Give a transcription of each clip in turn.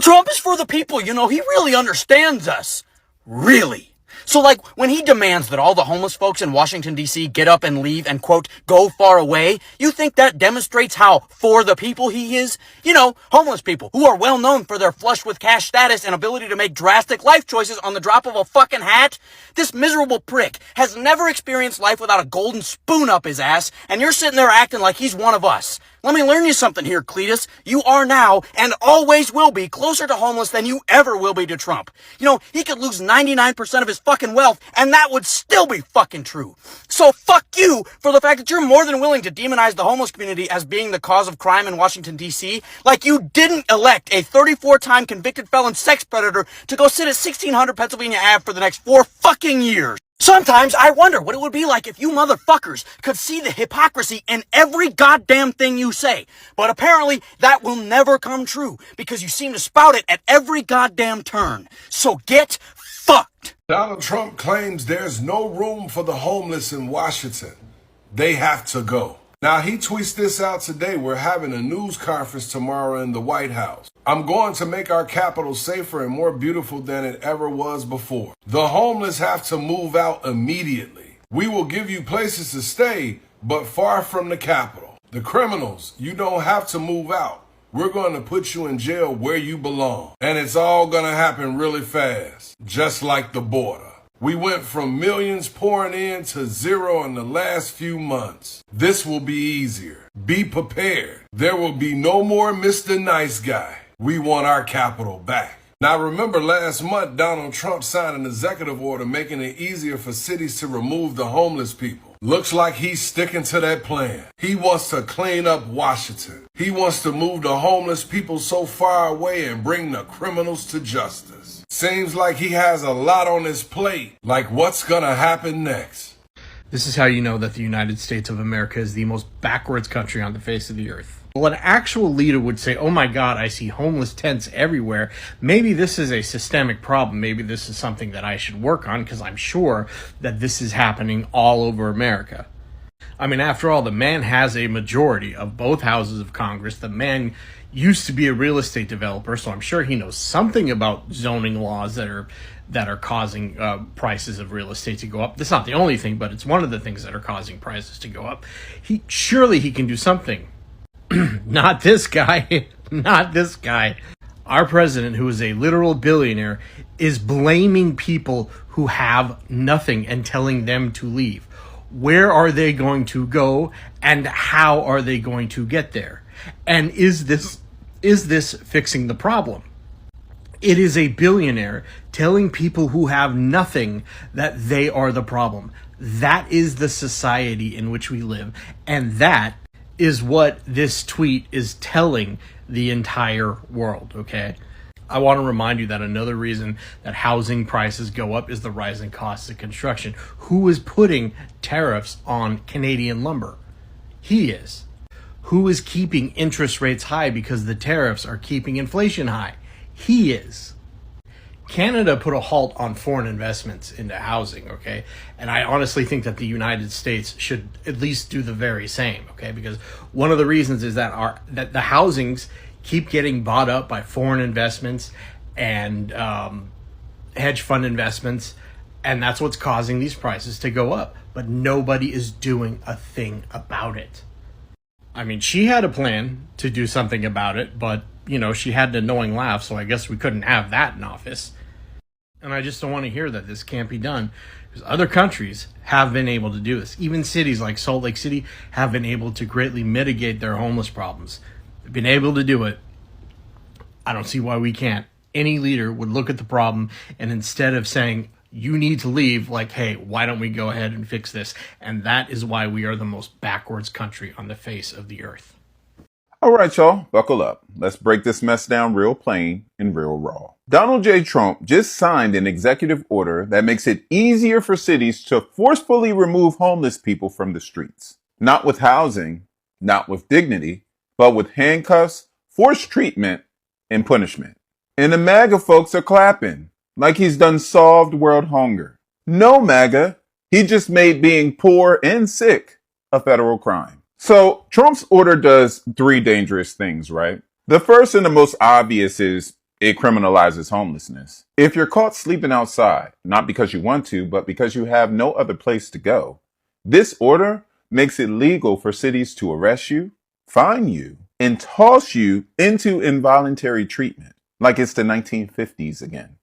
Trump is for the people, he really understands us. Really. So, like, when he demands that all the homeless folks in Washington, D.C. get up and leave and, quote, go far away, you think that demonstrates how for the people he is? Homeless people who are well known for their flush with cash status and ability to make drastic life choices on the drop of a fucking hat? This miserable prick has never experienced life without a golden spoon up his ass, and you're sitting there acting like he's one of us. Let me learn you something here, Cletus. You are now, and always will be, closer to homeless than you ever will be to Trump. He could lose 99% of his fucking wealth, and that would still be fucking true. So fuck you for the fact that you're more than willing to demonize the homeless community as being the cause of crime in Washington, D.C., like you didn't elect a 34-time convicted felon sex predator to go sit at 1600 Pennsylvania Ave for the next 4 fucking years. Sometimes I wonder what it would be like if you motherfuckers could see the hypocrisy in every goddamn thing you say. But apparently that will never come true because you seem to spout it at every goddamn turn. So get fucked. Donald Trump claims there's no room for the homeless in Washington. They have to go. Now, he tweets this out today. We're having a news conference tomorrow in the White House. I'm going to make our capital safer and more beautiful than it ever was before. The homeless have to move out immediately. We will give you places to stay, but far from the Capitol. The criminals, you don't have to move out. We're going to put you in jail where you belong. And it's all going to happen really fast, just like the border. We went from millions pouring in to zero in the last few months. This will be easier. Be prepared. There will be no more Mr. Nice Guy. We want our capital back. Now remember last month, Donald Trump signed an executive order making it easier for cities to remove the homeless people. Looks like he's sticking to that plan. He wants to clean up Washington. He wants to move the homeless people so far away and bring the criminals to justice. Seems like he has a lot on his plate. Like, what's gonna happen next? This is how you know that the United States of America is the most backwards country on the face of the earth. Well, an actual leader would say, oh my God, I see homeless tents everywhere. Maybe this is a systemic problem. Maybe this is something that I should work on because I'm sure that this is happening all over America. I mean, after all, the man has a majority of both houses of Congress. The man used to be a real estate developer, so I'm sure he knows something about zoning laws that are causing prices of real estate to go up. That's not the only thing, but it's one of the things that are causing prices to go up. Surely he can do something. Not this guy. Not this guy. Our president, who is a literal billionaire, is blaming people who have nothing and telling them to leave. Where are they going to go, and how are they going to get there? And is this fixing the problem? It is a billionaire telling people who have nothing that they are the problem. That is the society in which we live, and that is what this tweet is telling the entire world, okay? I want to remind you that another reason that housing prices go up is the rising costs of construction. Who is putting tariffs on Canadian lumber? He is. Who is keeping interest rates high because the tariffs are keeping inflation high? He is. Canada put a halt on foreign investments into housing, okay? And I honestly think that the United States should at least do the very same, okay? Because one of the reasons is that the housings keep getting bought up by foreign investments and hedge fund investments, and that's what's causing these prices to go up. But nobody is doing a thing about it. I mean, she had a plan to do something about it, but, she had an annoying laugh, so I guess we couldn't have that in office. And I just don't want to hear that this can't be done, because other countries have been able to do this. Even cities like Salt Lake City have been able to greatly mitigate their homeless problems. They've been able to do it. I don't see why we can't. Any leader would look at the problem, and instead of saying, you need to leave, like, hey, why don't we go ahead and fix this? And that is why we are the most backwards country on the face of the earth. All right, y'all, buckle up. Let's break this mess down real plain and real raw. Donald J. Trump just signed an executive order that makes it easier for cities to forcefully remove homeless people from the streets. Not with housing, not with dignity, but with handcuffs, forced treatment, and punishment. And the MAGA folks are clapping, like he's done solved world hunger. No, MAGA, he just made being poor and sick a federal crime. So Trump's order does 3 dangerous things, right? The first and the most obvious is it criminalizes homelessness. If you're caught sleeping outside, not because you want to, but because you have no other place to go, this order makes it legal for cities to arrest you, fine you, and toss you into involuntary treatment, like it's the 1950s again.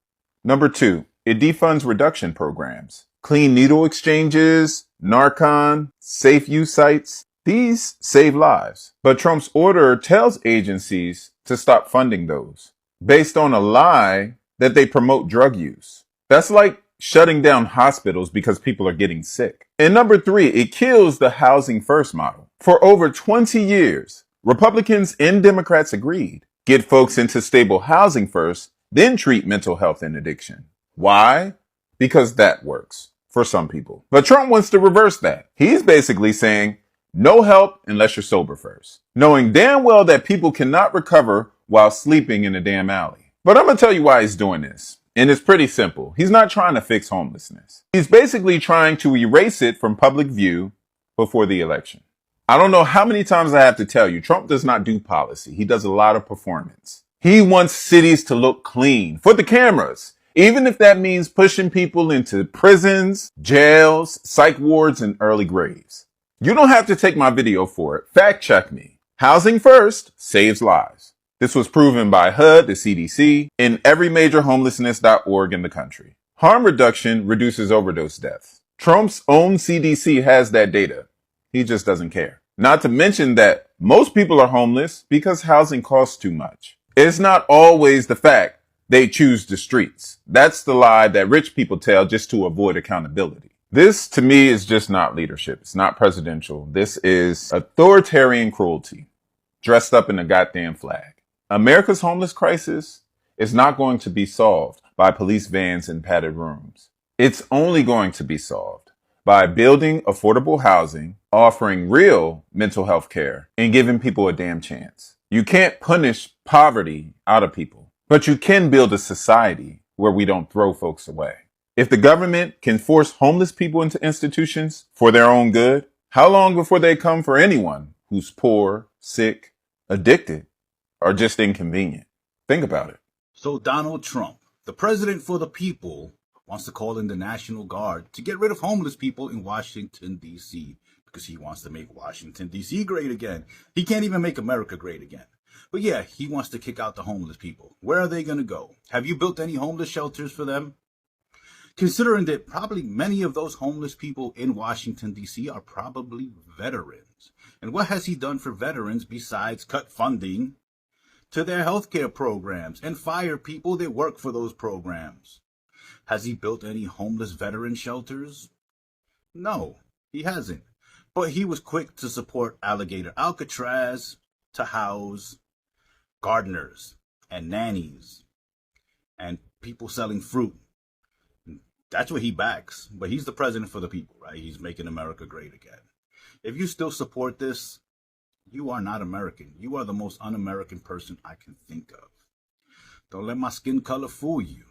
Number 2, it defunds reduction programs. Clean needle exchanges, Narcan, safe use sites, these save lives. But Trump's order tells agencies to stop funding those, based on a lie that they promote drug use. That's like shutting down hospitals because people are getting sick. And number 3, it kills the housing first model. For over 20 years, Republicans and Democrats agreed. Get folks into stable housing first, then treat mental health and addiction. Why? Because that works for some people. But Trump wants to reverse that. He's basically saying, no help unless you're sober first, knowing damn well that people cannot recover while sleeping in a damn alley. But I'm going to tell you why he's doing this. And it's pretty simple. He's not trying to fix homelessness. He's basically trying to erase it from public view before the election. I don't know how many times I have to tell you, Trump does not do policy. He does a lot of performance. He wants cities to look clean for the cameras, even if that means pushing people into prisons, jails, psych wards, and early graves. You don't have to take my video for it. Fact check me. Housing first saves lives. This was proven by HUD, the CDC, and every major homelessness.org in the country. Harm reduction reduces overdose deaths. Trump's own CDC has that data. He just doesn't care. Not to mention that most people are homeless because housing costs too much. It's not always the fact they choose the streets. That's the lie that rich people tell just to avoid accountability. This, to me, is just not leadership. It's not presidential. This is authoritarian cruelty dressed up in a goddamn flag. America's homeless crisis is not going to be solved by police vans and padded rooms. It's only going to be solved by building affordable housing, offering real mental health care, and giving people a damn chance. You can't punish poverty out of people, but you can build a society where we don't throw folks away. If the government can force homeless people into institutions for their own good, how long before they come for anyone who's poor, sick, addicted, or just inconvenient? Think about it. So Donald Trump, the president for the people, wants to call in the National Guard to get rid of homeless people in Washington, D.C., because he wants to make Washington, D.C. great again. He can't even make America great again. But yeah, he wants to kick out the homeless people. Where are they going to go? Have you built any homeless shelters for them? Considering that probably many of those homeless people in Washington, D.C. are probably veterans. And what has he done for veterans besides cut funding to their healthcare programs and fire people that work for those programs? Has he built any homeless veteran shelters? No, he hasn't. But he was quick to support Alligator Alcatraz to house gardeners and nannies and people selling fruit. That's what he backs. But he's the president for the people, right? He's making America great again. If you still support this, you are not American. You are the most un-American person I can think of. Don't let my skin color fool you.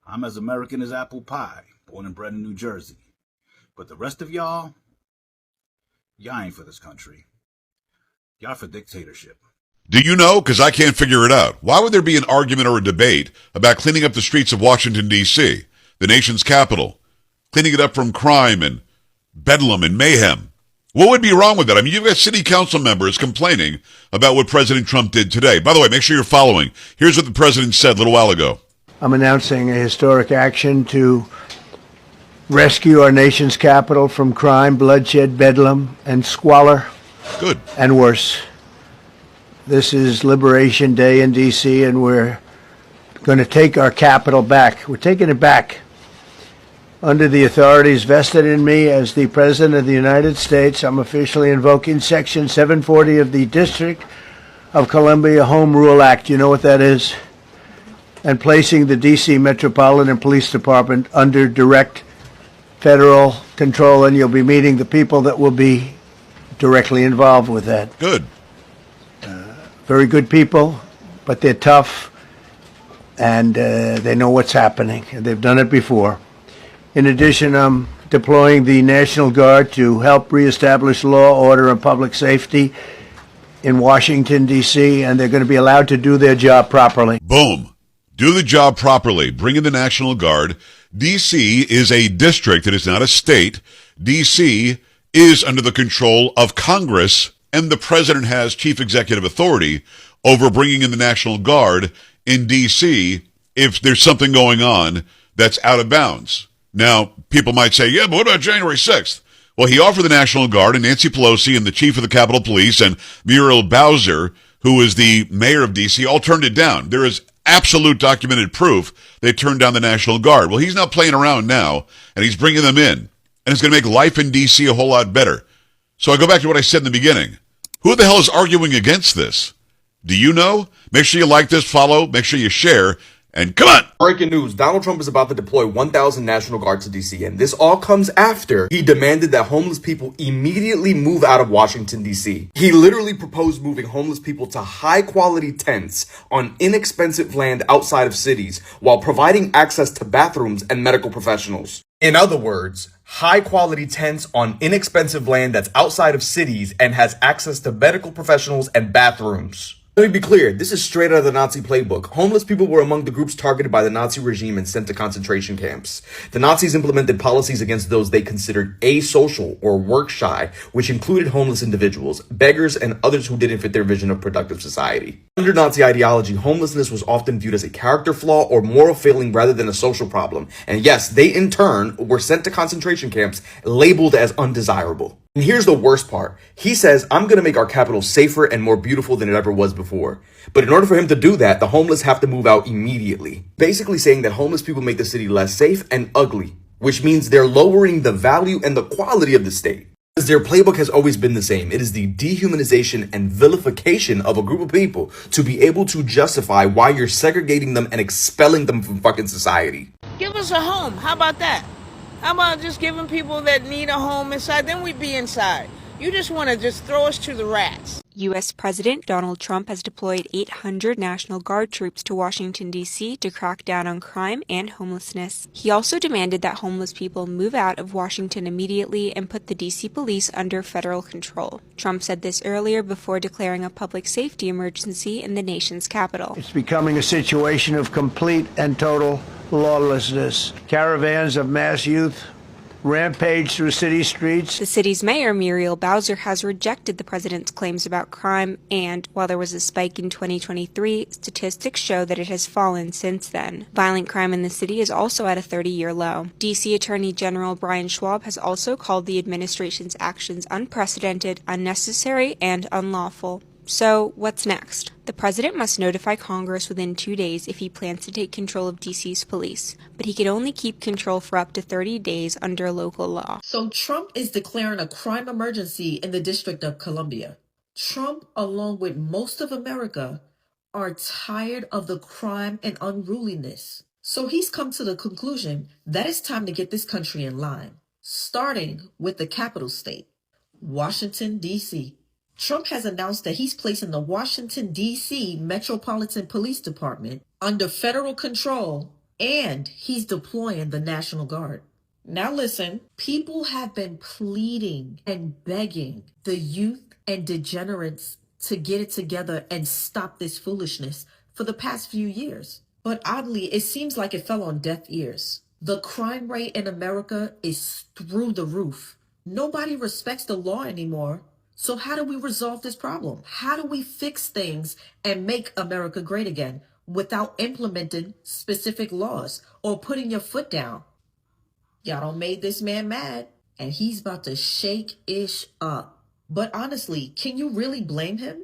I'm as American as apple pie, born and bred in New Jersey. But the rest of y'all ain't for this country. Y'all for dictatorship. Do you know? Because I can't figure it out. Why would there be an argument or a debate about cleaning up the streets of Washington, D.C., the nation's capital, cleaning it up from crime and bedlam and mayhem? What would be wrong with that? I mean, you've got city council members complaining about what President Trump did today. By the way, make sure you're following. Here's what the president said a little while ago. I'm announcing a historic action to rescue our nation's capital from crime, bloodshed, bedlam, and squalor. Good. And worse. This is Liberation Day in D.C., and we're going to take our capital back. We're taking it back. Under the authorities vested in me as the President of the United States, I'm officially invoking Section 740 of the District of Columbia Home Rule Act. You know what that is? And placing the D.C. Metropolitan Police Department under direct federal control, and you'll be meeting the people that will be directly involved with that. Good. Very good people, but they're tough, and they know what's happening, and they've done it before. In addition, I'm deploying the National Guard to help reestablish law, order, and public safety in Washington, D.C., and they're going to be allowed to do their job properly. Boom. Do the job properly. Bring in the National Guard. D.C. is a district. It is not a state. D.C. is under the control of Congress, and the president has chief executive authority over bringing in the National Guard in D.C. if there's something going on that's out of bounds. Now, people might say, yeah, but what about January 6th? Well, he offered the National Guard, and Nancy Pelosi and the chief of the Capitol Police and Muriel Bowser, who is the mayor of D.C., all turned it down. There is absolute documented proof they turned down the National Guard. Well, he's not playing around now, and he's bringing them in. And it's going to make life in D.C. a whole lot better. So I go back to what I said in the beginning. Who the hell is arguing against this? Do you know? Make sure you like this, follow, make sure you share, and come on! Breaking news, Donald Trump is about to deploy 1,000 National Guard to D.C., and this all comes after he demanded that homeless people immediately move out of Washington, D.C. He literally proposed moving homeless people to high-quality tents on inexpensive land outside of cities while providing access to bathrooms and medical professionals. In other words, high-quality tents on inexpensive land that's outside of cities and has access to medical professionals and bathrooms. Let me be clear, this is straight out of the Nazi playbook. Homeless people were among the groups targeted by the Nazi regime and sent to concentration camps. The Nazis implemented policies against those they considered asocial or work-shy, which included homeless individuals, beggars, and others who didn't fit their vision of productive society. Under Nazi ideology, homelessness was often viewed as a character flaw or moral failing rather than a social problem. And yes, they in turn were sent to concentration camps labeled as undesirable. And here's the worst part. He says, I'm going to make our capital safer and more beautiful than it ever was before. But in order for him to do that, the homeless have to move out immediately. Basically saying that homeless people make the city less safe and ugly, which means they're lowering the value and the quality of the state. Because their playbook has always been the same. It is the dehumanization and vilification of a group of people to be able to justify why you're segregating them and expelling them from fucking society. Give us a home. How about that? How about just giving people that need a home inside? Then we'd be inside. You just want to just throw us to the rats. U.S. President Donald Trump has deployed 800 National Guard troops to Washington, D.C. to crack down on crime and homelessness. He also demanded that homeless people move out of Washington immediately and put the D.C. police under federal control. Trump said this earlier before declaring a public safety emergency in the nation's capital. It's becoming a situation of complete and total lawlessness. Caravans of mass youth rampage through city streets. The city's mayor, Muriel Bowser, has rejected the president's claims about crime, and while there was a spike in 2023, statistics show that it has fallen since then. Violent crime in the city is also at a 30-year low. D.C. Attorney General Brian Schwab has also called the administration's actions unprecedented, unnecessary, and unlawful. So, what's next? The president must notify Congress within 2 days if he plans to take control of D.C.'s police, but he can only keep control for up to 30 days under local law. So Trump is declaring a crime emergency in the District of Columbia. Trump, along with most of America, are tired of the crime and unruliness. So he's come to the conclusion that it's time to get this country in line, starting with the capital state, Washington, D.C. Trump has announced that he's placing the Washington, D.C. Metropolitan Police Department under federal control, and he's deploying the National Guard. Now listen, people have been pleading and begging the youth and degenerates to get it together and stop this foolishness for the past few years. But oddly, it seems like it fell on deaf ears. The crime rate in America is through the roof. Nobody respects the law anymore. So how do we resolve this problem? How do we fix things and make America great again without implementing specific laws or putting your foot down? Y'all done made this man mad, and he's about to shake ish up. But honestly, can you really blame him?